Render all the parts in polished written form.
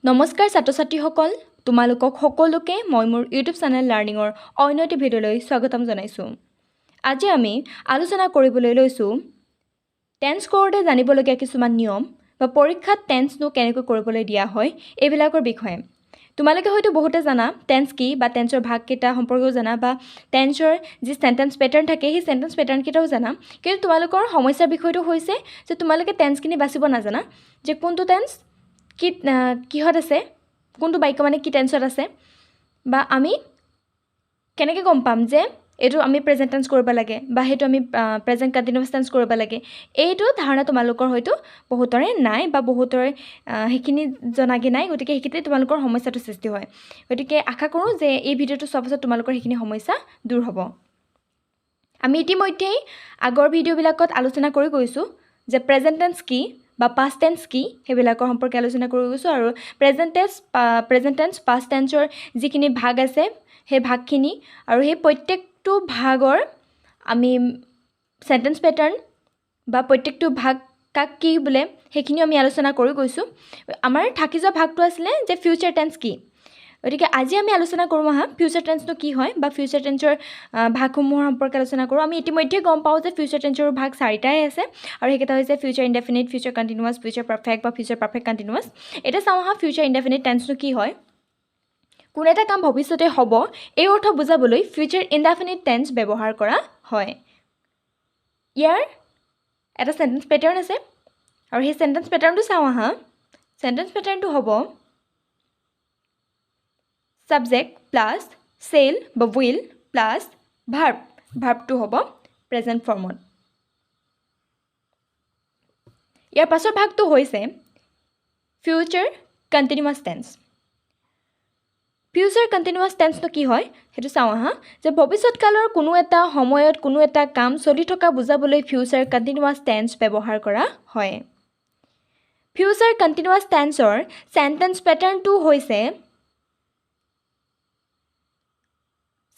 নমস্কাৰ ছাত্ৰ ছাত্ৰীসকল, তোমালোকক সকলোকে মই মোৰ ইউটিউব চেনেল লাৰ্ণিঙৰ অন্য এটি ভিডিঅ'লৈ স্বাগতম জনাইছোঁ। আজি আমি আলোচনা কৰিবলৈ লৈছোঁ টেন্স কৰোঁতে জানিবলগীয়া কিছুমান নিয়ম বা পৰীক্ষাত টেন্সনো কেনেকৈ কৰিবলৈ দিয়া হয় এইবিলাকৰ বিষয়ে। তোমালোকে হয়তো বহুতে জানা টেন্স কি বা টেন্সৰ ভাগকেইটা সম্পৰ্কেও জানা বা টেন্সৰ যি চেণ্টেন্স পেটাৰ্ণ থাকে সেই চেণ্টেন্স পেটাৰ্ণকেইটাও জানা, কিন্তু তোমালোকৰ সমস্যাৰ বিষয়টো হৈছে যে তোমালোকে টেন্সখিনি বাচিব নাজানা যে কোনটো টেন্স কিহত আছে, কোনটো বাক্য মানে কি টেন্সত আছে, বা আমি কেনেকৈ গম পাম যে এইটো আমি প্ৰেজেণ্ট টেন্স কৰিব লাগে বা সেইটো আমি প্ৰেজেণ্ট কণ্টিনিউৱাছ টেন্স কৰিব লাগে। এইটো ধাৰণা তোমালোকৰ হয়তো বহুতৰে নাই বা বহুতৰে সেইখিনি জনাগৈ নাই, গতিকে সেইখিনিতে তোমালোকৰ সমস্যাটো সৃষ্টি হয়। গতিকে আশা কৰোঁ যে এই ভিডিঅ'টো চোৱাৰ পাছত তোমালোকৰ সেইখিনি সমস্যা দূৰ হ'ব। আমি ইতিমধ্যেই আগৰ ভিডিঅ'বিলাকত আলোচনা কৰি গৈছোঁ যে প্ৰেজেণ্ট টেন্স কি বা পাষ্ট টেন্স কি সেইবিলাকৰ সম্পৰ্কে আলোচনা কৰি গৈছোঁ, আৰু প্ৰেজেণ্ট টেন্স পাষ্ট টেন্সৰ যিখিনি ভাগ আছে সেই ভাগখিনি আৰু সেই প্ৰত্যেকটো ভাগৰ আমি চেণ্টেন্স পেটাৰ্ণ বা প্ৰত্যেকটো ভাগ কাক কি বোলে সেইখিনিও আমি আলোচনা কৰি গৈছোঁ। আমাৰ থাকি যোৱা ভাগটো আছিলে যে ফিউচাৰ টেন্স কি। গতিকে আজি আমি আলোচনা কৰোঁ ফিউচাৰ টেন্সনো কি হয় বা ফিউচাৰ টেন্সৰ ভাগসমূহৰ সম্পৰ্কে আলোচনা কৰোঁ। আমি ইতিমধ্যে গম পাওঁ যে ফিউচাৰ টেন্সৰ ভাগ চাৰিটাই আছে, আৰু সেইকেইটা হৈছে future indefinite, future continuous, future perfect বা ফিউচাৰ পাৰফেক্ট কণ্টিনিউৱাছ। এতিয়া চাওঁ ফিউচাৰ ইনডেফিনিট টেন্সনো কি হয়। কোনো এটা কাম ভৱিষ্যতে হ'ব এই অৰ্থ বুজাবলৈ ফিউচাৰ ইনডেফিনিট টেন্স ব্যৱহাৰ কৰা হয়। ইয়াৰ এটা চেণ্টেন্স পেটাৰ্ণ আছে, আৰু সেই চেণ্টেন্স পেটাৰ্ণটো চাওঁ চেণ্টেন্স পেটাৰ্ণটো হ'ব ছাবজেক্ট প্লাছ চেল বা উইল প্লাছ ভাৰ্ব। ভাৰ্বটো হ'ব প্ৰেজেণ্ট ফৰ্মত। ইয়াৰ পাছৰ ভাগটো হৈছে future continuous tense. Future continuous টেন্সটো কি হয় সেইটো চাওঁ যে ভৱিষ্যৎকালৰ কোনো এটা সময়ত কোনো এটা কাম চলি থকা বুজাবলৈ ফিউচাৰ কণ্টিনিউৱাছ টেন্স ব্যৱহাৰ কৰা হয়। ফিউচাৰ কণ্টিনিউৱাছ টেন্সৰ চেণ্টেন্স পেটাৰ্ণটো হৈছে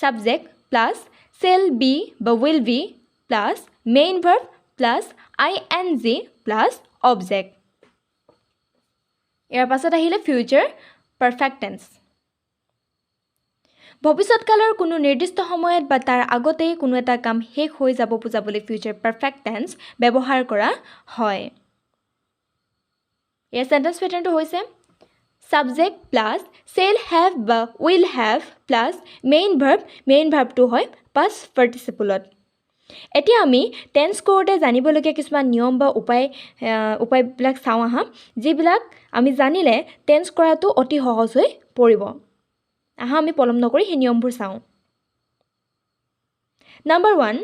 ছাবজেক্ট প্লাছ চেল বি বা will be plus main verb plus ING plus object. ইয়াৰ পাছত আহিলে ফিউচাৰ পাৰফেক্ট টেন্স। ভৱিষ্যৎকালৰ কোনো নিৰ্দিষ্ট সময়ত বা তাৰ আগতেই কোনো এটা কাম শেষ হৈ যাব বুজাবলৈ ফিউচাৰ পাৰফেক্ট টেন্স ব্যৱহাৰ কৰা হয়। ইয়াৰ চেণ্টেন্স পেটাৰ্ণটো হৈছে ছাবজেক্ট প্লাছ চেল হেভ বা will have plus main verb. Main ভাৰ্বটো হয় পাষ্ট পাৰ্টিচিপলত। এতিয়া আমি টেন্স কৰোঁতে জানিবলগীয়া কিছুমান নিয়ম বা উপায়বিলাক চাওঁ যিবিলাক আমি জানিলে টেন্স কৰাটো অতি সহজ হৈ পৰিব। আমি পলম নকৰি সেই নিয়মবোৰ চাওঁ। নাম্বাৰ 1,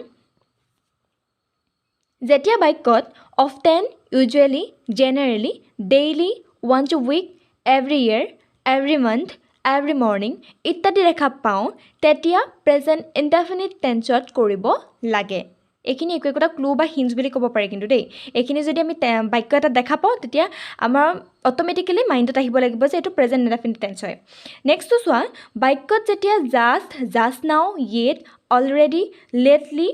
যেতিয়া বাক্যত often, usually, generally, daily, once a week, every year, every month, every morning ইত্যাদি দেখা পাওঁ তেতিয়া প্ৰেজেণ্ট ইনডেফিনিট টেন্সত কৰিব লাগে। এইখিনি একো একোটা ক্লু বা হিণ্টছ বুলি ক'ব পাৰি, কিন্তু দেই এইখিনি যদি আমি বাক্য এটা দেখা পাওঁ তেতিয়া আমাৰ অট'মেটিকেলি মাইণ্ডত আহিব লাগিব যে এইটো প্ৰেজেণ্ট ইনডেফিনিট টেন্স হয়। নেক্সটটো চোৱা, বাক্যত যেতিয়া জাষ্ট নাও, yet, already, lately,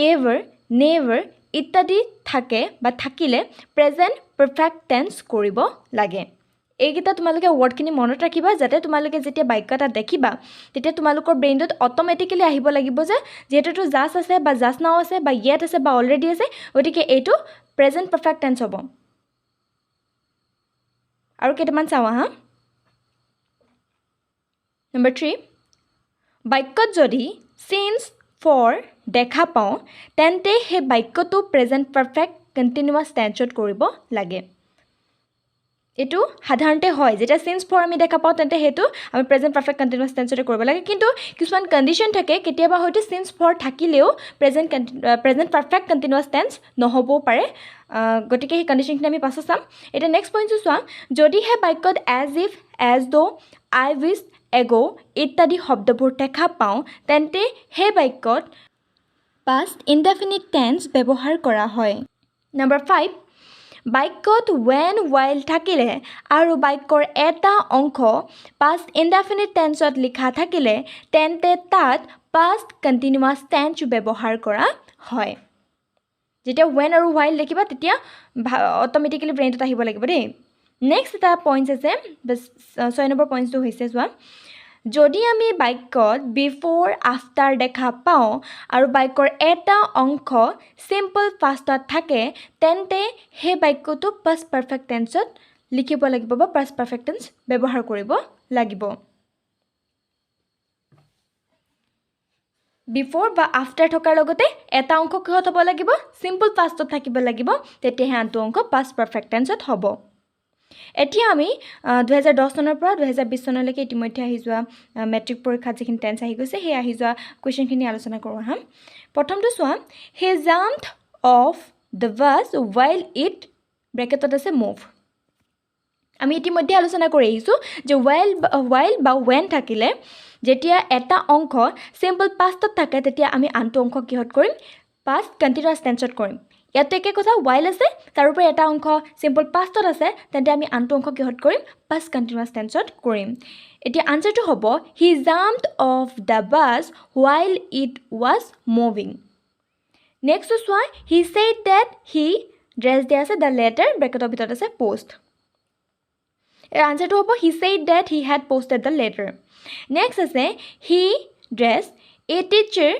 ever, never ইত্যাদি থাকে বা থাকিলে প্ৰেজেণ্ট পাৰফেক্ট টেন্স কৰিব লাগে। এইকেইটা তোমালোকে ৱৰ্ডখিনি মনত ৰাখিবা, যাতে তোমালোকে যেতিয়া বাক্য এটা দেখিবা তেতিয়া তোমালোকৰ ব্ৰেইনটোত অট'মেটিকেলি আহিব লাগিব যে যিহেতুটো জাষ্ট আছে বা জাষ্ট নাও আছে বা য়েট আছে বা অলৰেডি আছে, গতিকে এইটো প্ৰেজেণ্ট পাৰফেক্ট টেন্স হ'ব। আৰু কেইটামান চাওঁ নম্বৰ 3, বাক্যত যদি চিন্স ফৰ দেখা পাওঁ তেন্তে সেই বাক্যটো প্ৰেজেণ্ট পাৰফেক্ট কণ্টিনিউৱাছ টেন্সত কৰিব লাগে। এইটো সাধাৰণতে হয়, যেতিয়া চিন্স ফৰ আমি দেখা পাওঁ তেন্তে সেইটো আমি প্ৰেজেণ্ট পাৰফেক্ট কণ্টিনিউৱাছ টেন্সতে কৰিব লাগে। কিন্তু কিছুমান কণ্ডিশ্যন থাকে, কেতিয়াবা হয়তো চিন্স ফৰ থাকিলেও প্ৰেজেণ্ট পাৰফেক্ট কণ্টিনিউৱাছ টেন্স নহ'বও পাৰে। গতিকে সেই কণ্ডিশ্যনখিনি আমি পাছত চাম। এতিয়া নেক্সট পইণ্টটো চোৱা, যদিহে বাক্যত as if, as though', I wish, ago' ইত্যাদি শব্দবোৰ দেখা পাওঁ তেন্তে সেই বাক্যত পাষ্ট ইনডেফিনিট টেন্স ব্যৱহাৰ কৰা হয়। নম্বৰ 5, বাক্যত ৱেন, ৱাইল থাকিলে আৰু বাক্যৰ এটা অংশ পাষ্ট ইনডেফিনিট টেন্সত লিখা থাকিলে তেন্তে তাত পাষ্ট কণ্টিনিউৱাছ টেন্স ব্যৱহাৰ কৰা হয়। যেতিয়া ৱেন আৰু ৱাইল লিখিবা তেতিয়া অট'মেটিকেলি ব্ৰেইনটোত আহিব লাগিব দেই। নেক্সট এটা পইণ্টছ আছে 6 নম্বৰ পইণ্টছটো হৈছে চোৱা যদি আমি বাক্যত বিফৰ আফটাৰ দেখা পাওঁ আৰু বাক্যৰ এটা অংশ চিম্পল পাষ্টত থাকে তেন্তে সেই বাক্যটো পাষ্ট পাৰফেক্ট টেন্সত লিখিব লাগিব বা পাষ্ট পাৰফেক্ট টেন্স ব্যৱহাৰ কৰিব লাগিব বিফৰ বা আফটাৰ থকাৰ লগতে এটা অংশ কিহত হ'ব লাগিব চিম্পল পাষ্টত থাকিব লাগিব তেতিয়াহে আনটো অংশ পাষ্ট পাৰফেক্ট টেন্সত হ'ব এতিয়া আমি 2010 চনৰ পৰা 2020 চনলৈকে ইতিমধ্যে আহি যোৱা মেট্ৰিক পৰীক্ষাত যিখিনি টেন্স আহি গৈছে সেই আহি যোৱা কুৱেশ্যনখিনি আলোচনা কৰোঁ আহা প্ৰথমটো চোৱা he jumped of the bus while it ব্ৰেকেটত আছে মুভ আমি ইতিমধ্যে আলোচনা কৰি আহিছোঁ যে while বা when থাকিলে যেতিয়া এটা অংশ চিম্পল পাষ্টত থাকে তেতিয়া আমি আনটো অংশ কিহত কৰিম পাষ্ট কণ্টিনিউৱাছ টেন্সত কৰিম ইয়াতে একে কথা while আছে তাৰ উপৰি এটা অংশ চিম্পল পাষ্টত আছে তেন্তে আমি আনটো অংশ কিহত কৰিম পাষ্ট কণ্টিনিউৱাছ টেন্সত কৰিম এতিয়া আনসাৰটো হ'ব he jumped of the bus while it was moving next চোৱা হি said that he ড্ৰেছ দিয়া আছে দ্য লেটাৰ ব্ৰেকেটৰ ভিতৰত আছে পোষ্ট এর আনসারটো হ'ব he said that he had posted the letter next আছে he dressed a teacher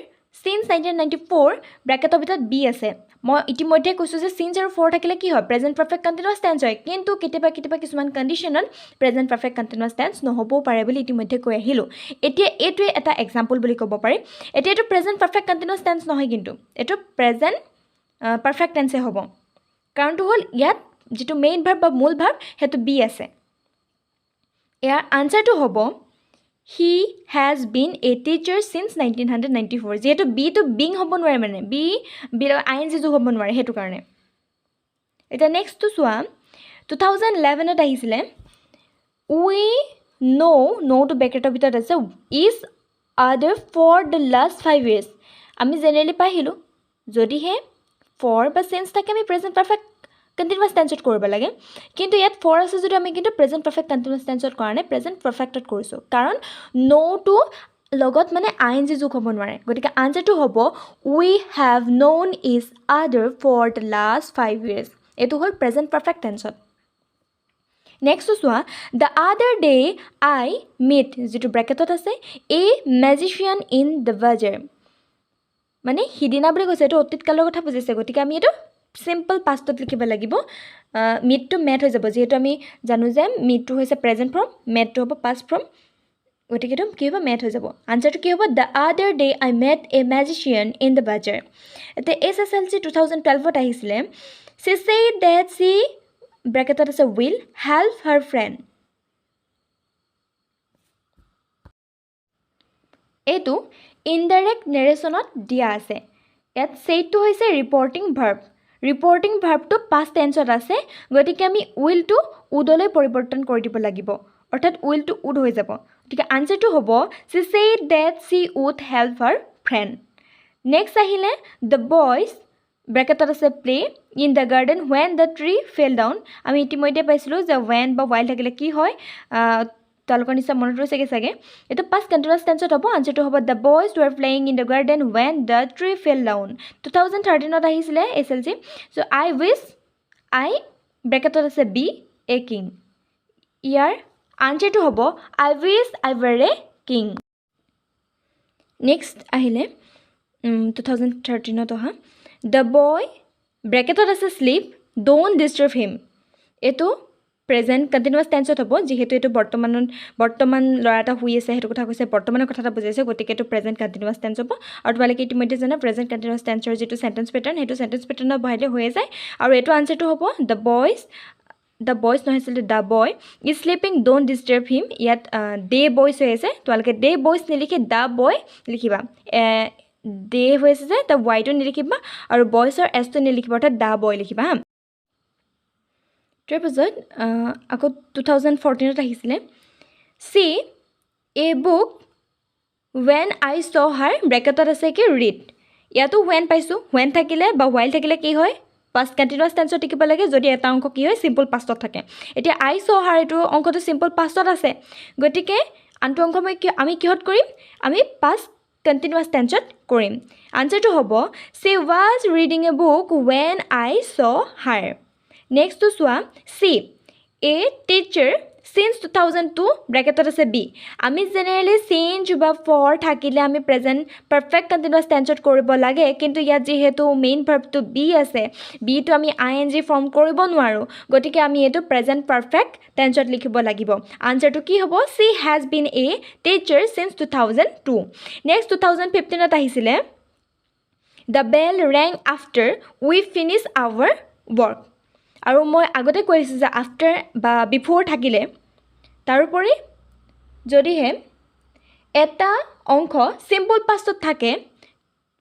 since 1994 ব্ৰেকেটৰ ভিতৰত B আছে মই ইতিমধ্যে কৈছোঁ যে since আৰু for থাকিলে কি হয় প্ৰেজেন্ট পাৰফেক্ট কণ্টিনিউৱাছ টেন্স হয় কিন্তু কেতিয়াবা কিছুমান কণ্ডিশ্যনত প্ৰেজেন্ট পাৰফেক্ট কণ্টিনিউৱাছ টেন্স নহ'বও পাৰে বুলি ইতিমধ্যে কৈ আহিলোঁ এতিয়া এইটোৱে এটা এক্সাম্পল বুলি ক'ব পাৰি এতিয়া এইটো প্ৰেজেন্ট পাৰফেক্ট কণ্টিনিউৱাছ টেন্স নহয় কিন্তু এইটো প্ৰেজেন্ট পাৰফেক্ট টেন্সে হ'ব কাৰণটো হ'ল ইয়াত যিটো মেইন ভাৰ্ব বা মূল ভাৰ্ব সেইটো বি আছে ইয়াৰ আনসাৰটো হ'ব he has been a teacher signs 1994 যিহেতু বিটো বিং হ'ব নোৱাৰে মানে বি আই এন জি যোগ হ'ব নোৱাৰে সেইটো কাৰণে এতিয়া নেক্সটটো চোৱা 2011ত আহিছিলে উই ন'টো ব্ৰেকেটৰ ভিতৰত আছে each other for the last 5 years আমি জেনেৰেলি পাই আহিলোঁ যদিহে ফৰ বা চেঞ্চ থাকে আমি প্ৰেজেণ্ট পাৰফেক্ট কণ্টিনিউৱাছ টেন্সত কৰিব লাগে কিন্তু ইয়াত ফৰ আছে যদি আমি কিন্তু প্ৰেজেণ্ট পাৰফেক্ট কণ্টিনিউৱাছ টেন্সত কৰা নাই প্ৰেজেণ্ট পাৰফেক্টত কৰিছোঁ কাৰণ ন'টো লগত মানে আই এন জি যোগ হ'ব নোৱাৰে গতিকে আনসাৰটো হ'ব we have known each other for the last 5 years এইটো হ'ল প্ৰেজেণ্ট পাৰফেক্ট টেন্সত নেক্সটটো চোৱা the other day I meat যিটো ব্ৰেকেটত আছে এ মেজিচিয়ান ইন দ্য বাজাৰ মানে সিদিনা বুলি কৈছে এইটো অতীতকালৰ কথা বুজিছে গতিকে আমি এইটো চিম্পল পাষ্টত লিখিব লাগিব মিটটো মেট হৈ যাব যিহেতু আমি জানো যে মিটটো হৈছে প্ৰেজেণ্ট ফৰ্ম মেটটো হ'ব পাষ্ট ফৰ্ম গতিকে এইটো কি হ'ব মেট হৈ যাব আনসাৰটো কি হ'ব the other day I met a magician in the bazaar এতিয়া SSLC 2012ত আহিছিলে চি ছেইড ডেট চি ব্ৰেকেটত আছে উইল হেল্প হাৰ ফ্ৰেণ্ড এইটো ইনডাইৰেক্ট নেৰেশ্যনত দিয়া আছে ইয়াত ছেইডটো হৈছে ৰিপৰ্টিং ভাৰ্বটো পাষ্ট টেন্সত আছে গতিকে আমি উইলটো উডলৈ পৰিৱৰ্তন কৰি দিব লাগিব অৰ্থাৎ উইলটো উড হৈ যাব গতিকে আনসাৰটো হ'ব she said that she would help her friend next আহিলে দ্য বয়জ ব্ৰেকেটত আছে play in the garden when the tree fell down আমি ইতিমধ্যে পাইছিলোঁ যে ৱেন বা ৱাইল থাকিলে কি হয় তেওঁলোকৰ নিশ্চয় মনত ৰৈছেগৈ চাগে এইটো পাষ্ট কণ্টিনিউৱাছ টেন্সত হ'ব আনসাৰটো হ'ব the boys were playing in the garden when the tree fell down 2013ত আহিছিলে SLC চ' আই ব্ৰেকেটত আছে বি এ কিং ইয়াৰ আনসাৰটো হ'ব I wish I were a king next আহিলে 2013ত অহা দ্য বয় ব্ৰেকেটত আছে শ্লিপ ডোণ্ট ডিষ্টাৰ্ব হিম এইটো প্ৰেজেণ্ট কণ্টিনিউৱাছ টেন্সত হ'ব যিহেতু এইটো বৰ্তমান ল'ৰা এটা শুই আছে সেইটো কথা কৈছে বৰ্তমানৰ কথা এটা বুজাইছে গতিকে এইটো প্ৰেজেণ্ট কণ্টিনিউৱাছ টেন্স হ'ব আৰু তোমালোকে ইতিমধ্যে জানা প্ৰেজেণ্ট কণ্টিনিউৱাছ টেন্সৰ যিটো চেণ্টেন্স পেটাৰ্ণ সেইটো চেণ্টেন্স পেটাৰ্ণত বহাইলে হৈয়ে যায় আৰু এইটো আনসাৰটো হ'ব দ্য বয়জ নহয় আচলতে the boy is sleeping don't disturb him ইয়াত ডে বয়জ হৈ আছে তোমালোকে ডে বয়জ নিলিখি দ্য বয় লিখিবা ডে হৈ আছে যে দ্য ৱাইটো নিলিখিবা আৰু বয়ছৰ এছটো নিলিখিবা অৰ্থাৎ দ্য বয় লিখিবা হা তাৰপিছত আকৌ 2014ত আহিছিলে C A book when I saw হাৰ ব্ৰেকেটত আছে কি ৰিড ইয়াতো ৱেন পাইছোঁ ৱেন থাকিলে বা ৱাইল থাকিলে কি হয় পাষ্ট কণ্টিনিউৱাছ টেন্সত লিখিব লাগে যদি এটা অংশ কি হয় চিম্পল পাষ্টত থাকে এতিয়া আই চ হাৰ এইটো অংশটো চিম্পল পাষ্টত আছে গতিকে আনটো অংশ আমি কিহত কৰিম আমি পাষ্ট কণ্টিনিউৱাছ টেন্সত কৰিম আনসাৰটো হ'ব she was reading a book when I saw her নেক্সটটো চোৱা চি এ টিচাৰ সিন্স 2002 ব্ৰেকেটত আছে বি আমি জেনেৰেলি চেঞ্জ বা ফৰ থাকিলে আমি প্ৰেজেণ্ট পাৰফেক্ট কণ্টিনিউৱাছ টেন্সত কৰিব লাগে কিন্তু ইয়াত যিহেতু মেইন ভাৰ্বটো বি আছে বিটো আমি ING ফৰ্ম কৰিব নোৱাৰোঁ গতিকে আমি এইটো প্ৰেজেণ্ট পাৰফেক্ট টেন্সত লিখিব লাগিব আনচাৰটো কি হ'ব she has been a teacher since 2002 next 2015ত আহিছিলে the bell rang after we finish our work আৰু মই আগতে কৈ আছোঁ যে আফটাৰ বা বিফ'ৰ থাকিলে তাৰোপৰি যদিহে এটা অংশ চিম্পল পাষ্টত থাকে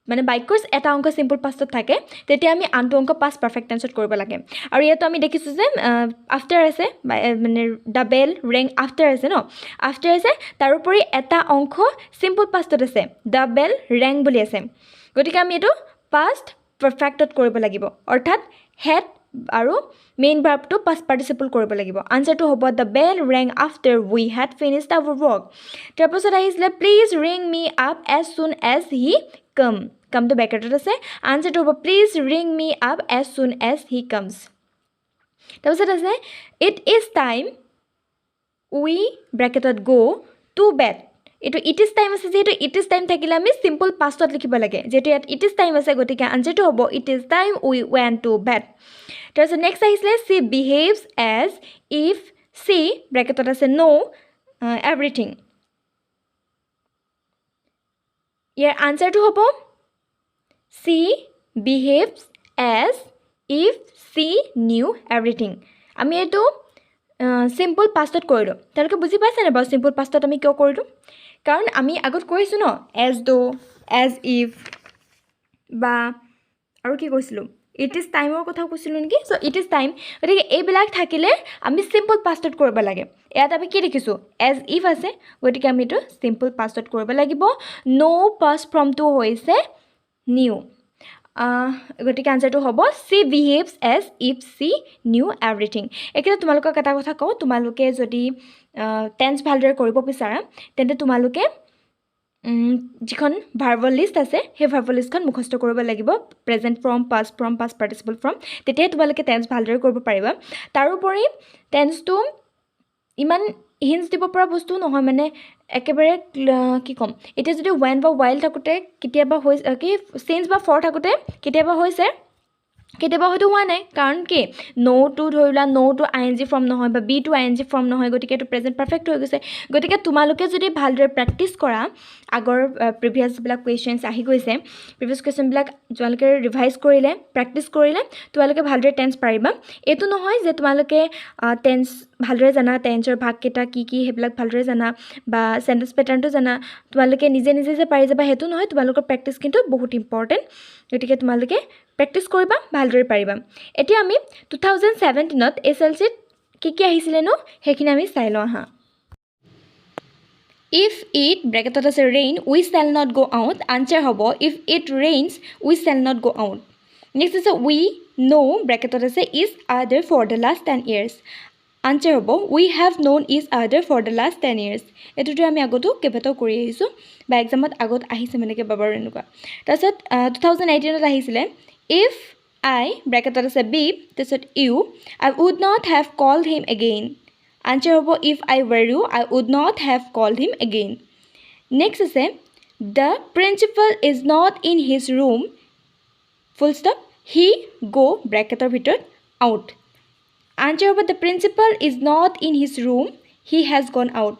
মানে বাক্যৰ এটা অংশ চিম্পল পাষ্টত থাকে তেতিয়া আমি আনটো অংক পাষ্ট পাৰফেক্ট টেন্সত কৰিব লাগে আৰু ইয়াতো আমি দেখিছোঁ যে আফটাৰ আছে মানে দ্য বেল ৰেং আফটাৰ আছে ন আফটাৰ আছে তাৰোপৰি এটা অংশ চিম্পল পাষ্টত আছে দ্য বেল ৰেং বুলি আছে গতিকে আমি এইটো পাষ্ট পাৰফেক্টত কৰিব লাগিব অৰ্থাৎ হেড আৰু মেইন ভাৰ্বটো পাষ্ট পাৰ্টিচিপল কৰিব লাগিব আনচাৰটো হ'ব the bell rang after we had finished our work তাৰপাছত আহিছিলে please ring me up as soon as he কামটো ব্ৰেকেটত আছে আনচাৰটো হ'ব please ring me up as soon as he comes তাৰপাছত আছে ইট ইজ টাইম উই ব্ৰেকেটত গ' টু বেড এইটো ইট ইজ টাইম আছে যিহেতু ইট ইজ টাইম থাকিলে আমি চিম্পল পাষ্টত লিখিব লাগে যিহেতু ইয়াত ইট ইজ টাইম আছে গতিকে আনচাৰটো হ'ব ইট ইজ টাইম উই ৱেন টু বেড তাৰপিছত নেক্সট আহিছিলে she behaves as if she ব্ৰেকেটত আছে ন' এভৰিথিং ইয়াৰ আনচাৰটো হ'ব she behaves as if she knew everything আমি এইটো চিম্পল পাষ্টত কৰিলোঁ তেওঁলোকে বুজি পাইছেনে বাৰু চিম্পল পাষ্টত আমি কিয় কৰিলোঁ কাৰণ আমি আগত কৈছোঁ ন এজ দ' এজ ইফ বা আৰু কি কৈছিলোঁ ইট ইজ টাইমৰ কথাও কৈছিলোঁ নেকি চ' ইট ইজ টাইম গতিকে এইবিলাক থাকিলে আমি চিম্পল পাষ্টত কৰিব লাগে ইয়াত আমি কি দেখিছোঁ এজ ইফ আছে গতিকে আমি এইটো চিম্পল পাষ্টত কৰিব লাগিব ন' পাষ্ট ফৰ্মটো হৈছে নিউ গতিকে আনচাৰটো হ'ব she behaves as if she knew everything এইকেইটা তোমালোকক এটা কথা কওঁ তোমালোকে যদি টেন্স ভালদৰে কৰিব বিচাৰা তেন্তে তোমালোকে যিখন ভাৰ্বল লিষ্ট আছে সেই ভাৰ্বল লিষ্টখন মুখস্থ কৰিব লাগিব present form past participle form তেতিয়াই তোমালোকে টেন্স ভালদৰে কৰিব পাৰিবা তাৰোপৰি টেন্সটো ইমান হিণ্টছ দিব পৰা বস্তু নহয় মানে একেবাৰে কি ক'ম এতিয়া যদি ৱেন বা ৱাইল থাকোঁতে কেতিয়াবা হৈছে কি চেঞ্জ বা ফৰ থাকোঁতে কেতিয়াবা হৈছে কেতিয়াবা হয়তো হোৱা নাই কাৰণ কি ন'টো ধৰি লোৱা ন'টো ING ফৰ্ম নহয় বা বিটো ING ফৰ্ম নহয় গতিকে এইটো প্ৰেজেণ্ট পাৰফেক্ট হৈ গৈছে গতিকে তোমালোকে যদি ভালদৰে প্ৰেক্টিছ কৰা আগৰ প্ৰিভিয়াছ যিবিলাক কুৱেশ্যনছ আহি গৈছে প্ৰিভিয়াছ কুৱেশ্যনবিলাক তোমালোকে ৰিভাইজ কৰিলে প্ৰেক্টিছ কৰিলে তোমালোকে ভালদৰে টেন্স পাৰিবা এইটো নহয় যে তোমালোকে টেন্স ভালদৰে জানা টেন্সৰ ভাগকেইটা কি কি সেইবিলাক ভালদৰে জানা বা চেণ্টেন্স পেটাৰ্ণটো জানা তোমালোকে নিজে নিজে যে পাৰি যাবা সেইটো নহয় তোমালোকৰ প্ৰেক্টিছ কিন্তু বহুত ইম্পৰ্টেণ্ট গতিকে তোমালোকে প্ৰেক্টিছ কৰিবা ভালদৰে পাৰিবা এতিয়া আমি 2017ত SLCত কি আহিছিলে নো সেইখিনি আমি চাই লওঁ আহা ইফ ইট ব্ৰেকেটত আছে rain we shall not go' out answer হ'ব if it rains we shall not go' out next আছে উই ন' ব্ৰেকেটত আছে each other for the last 10 years answer হ'ব we have known each other for the last 10 years এইটোতো আমি আগতো কেইবাটাও কৰি আহিছোঁ বা এক্সামত আগত আহিছে মানে কেইবাবাৰো এনেকুৱা তাৰপিছত 2018ত আহিছিলে ইফ আই ব্ৰেকেটত আছে বি তাৰপিছত you I would not have called him again answer হ'ব if I were you I would not have called him again next আছে the principal is not in his room full stop he go' ব্ৰেকেটৰ ভিতৰত out answer হ'ব the principal is not in his room he has gone out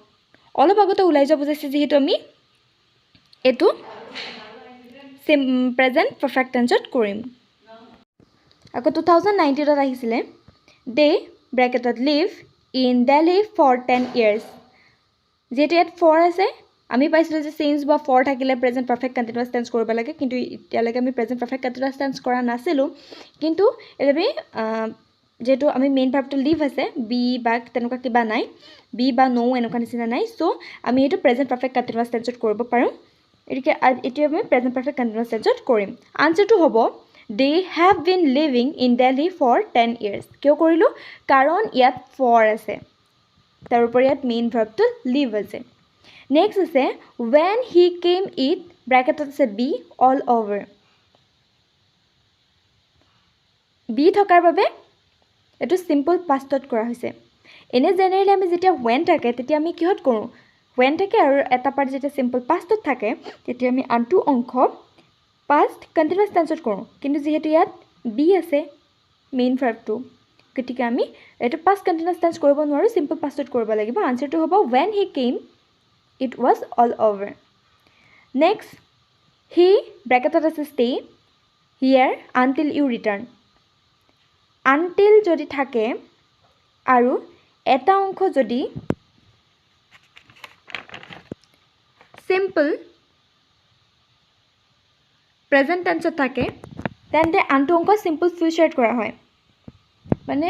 অলপ আগতে ওলাই যোৱা বুজাইছে যিহেতু আমি এইটো প্ৰেজেণ্ট পাৰফেক্ট টেন্সত কৰিম আকৌ 2019ত আহিছিলে দে ব্ৰেকেটত live in Delhi for 10 years যিহেতু ইয়াত ফৰ আছে আমি পাইছিলোঁ যে চেঞ্জ বা ফৰ থাকিলে প্ৰেজেণ্ট পাৰফেক্ট কণ্টিনিউৱাছ টেন্স কৰিব লাগে কিন্তু এতিয়ালৈকে আমি প্ৰেজেণ্ট পাৰফেক্ট কণ্টিনিউৱাছ টেন্স কৰা নাছিলোঁ কিন্তু এতিয়া আমি যেহেতু আমি মেইন ভাৰ্বটো লিভ আছে বি বা তেনেকুৱা কিবা নাই বি বা ন' এনেকুৱা নিচিনা নাই চ' আমি এইটো প্ৰেজেণ্ট পাৰফেক্ট কণ্টিনিউৱাছ টেন্সত কৰিব পাৰোঁ এতিয়া আমি প্ৰেজেণ্ট পাৰফেক্ট কণ্টিনিউৱাছ টেন্সত কৰিম আনচাৰটো হ'ব they have been living in Delhi for 10 years কিয় কৰিলোঁ কাৰণ ইয়াত ফৰ আছে তাৰোপৰি ইয়াত মেইন ভাৰ্বটো লিভ আছে নেক্সট আছে when he came it ব্ৰেকেটত আছে বি all over বি থকাৰ বাবে এইটো চিম্পল পাষ্টত কৰা হৈছে এনে জেনেৰেলি আমি যেতিয়া when থাকে তেতিয়া আমি কিহত কৰোঁ when থাকে আৰু এটা পাৰ্ট যেতিয়া সিম্পল পাষ্টত থাকে তেতিয়া আমি আনটো অংশ past continuous tenseত কৰোঁ কিন্তু যেহেতু ইয়াত be আছে মেইন ভাৰ্বটো গতিকে আমি এটা past continuous tense কৰিব নোৱাৰো simple pastত কৰিব লাগিব আনসাৰটো হ'ব when he came it was all over next he bracketত আছে stay here until you return until যদি থাকে আৰু এটা অংশ যদি simple present tense থাকে তেন্তে আনটো অংক simple future কৰা হয় মানে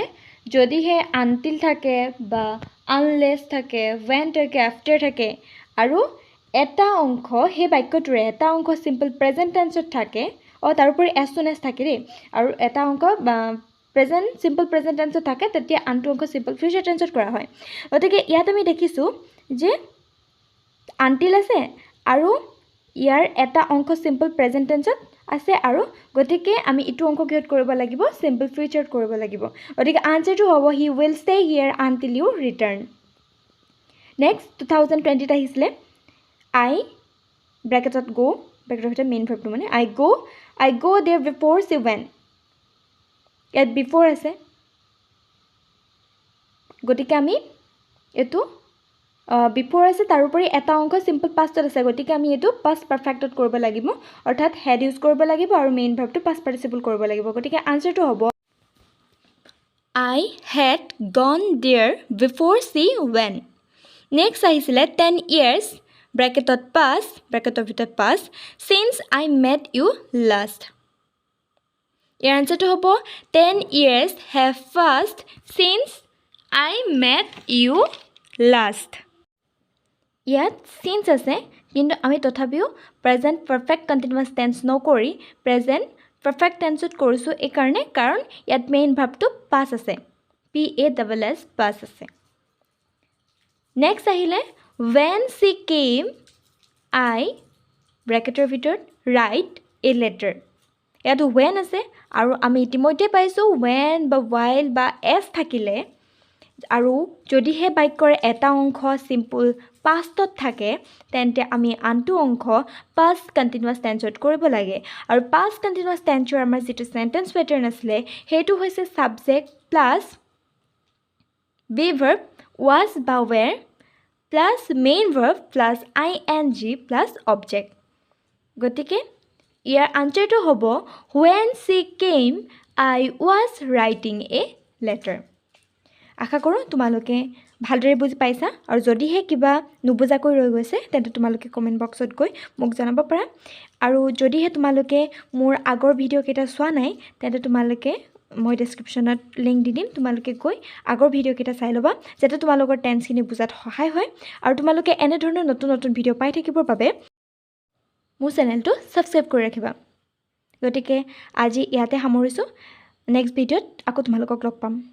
যদি হে until থাকে বা unless থাকে when থাকে after থাকে আৰু এটা অংশ হে বাক্যটোৰে এটা অংশ simple present tense থাকে ও তাৰ উপৰি as soon as থাকে ৰে আৰু এটা অংক present simple present tense থাকে তেতিয়া আনটো অংক simple future tense কৰা হয় গতিকে ইয়াত আমি দেখিছো যে until আছে আৰু ইয়াৰ এটা অংক simple present tense আছে আৰু গতিকে আমি ইটো অংক কিহত কৰিব লাগিব simple future কৰিব লাগিব গতিকে আনসাৰটো হ'ব he will stay here until you return next 2020 আহিছিলে I bracketত go bracketৰ ভিতৰত মেইন ভাৰ্বটো মানে I go there before she went ইয়াত before আছে গতিকে আমি এটো before আছে তাৰ উপৰি এটা অংক simple pastত আছে গতিকে আমি এটো past perfectত কৰিব লাগিব অৰ্থাৎ had ইউজ কৰিব লাগিব আৰু মেইন ভাৰ্বটো past participle কৰিব লাগিব গতিকে আনসাৰটো হ'ব I had gone there before she went next আহিছিলে 10 years bracketত past bracketৰ ভিতৰত past since I met you last ইয়াৰ আনসাৰটো হ'ব 10 years have passed since I met you last ইয়াত since আছে কিন্তু আমি তথাপিও present perfect continuous tense নকৰি present perfect tenseত কৰিছো এই কাৰণে কাৰণ ইয়াত মেইন ভাৰ্বটো past আছে PASS past আছে next আহিলে when she came I ব্ৰেকেটৰ ভিতৰত write a letter ইয়াত when আছে আৰু আমি ইতিমধ্যে পাইছো when বা while বা as থাকিলে আৰু যদি হে বাক্যৰ এটা অংশ simple pastত থাকে তেন্তে আমি আনটো অংশ past continuous tenseত কৰিব লাগে আৰু past continuous tenseৰ আমাৰ যেটো sentence pattern আছিলে হেতু হৈছে subject plus be verb was বা were plus main verb plus ing plus object গতিকে ইয়াৰ আনসাৰটো হ'ব when she came I was writing a letter আশা কৰোঁ তোমালোকে ভালদৰে বুজি পাইছা আৰু যদি হে কিবা নুবুজাকৈ ৰৈ গৈছে তেন্তে তোমালোকে কমেন্ট বক্সত গৈ মোক জনাব পাৰা আৰু যদি হে তোমালোকে মোৰ আগৰ ভিডিও কেটা চোৱা নাই তেন্তে তোমালোকে মই ডেসক্ৰিপচনত লিংক দি দিম তোমালোকে গৈ আগৰ ভিডিও কেটা চাই লবা যাতে তোমালোকৰ টেন্সখিনি বুজাত সহায় হয় আৰু তোমালোকে এনে ধৰণৰ নতুন নতুন ভিডিও পাই থাকিবৰ বাবে মোৰ চেনেলটো সাবস্ক্ৰাইব কৰি ৰাখিবা গতিকে আজি ইয়াতে সামৰিছো নেক্সট ভিডিওত আকৌ তোমালোকক লগ পাম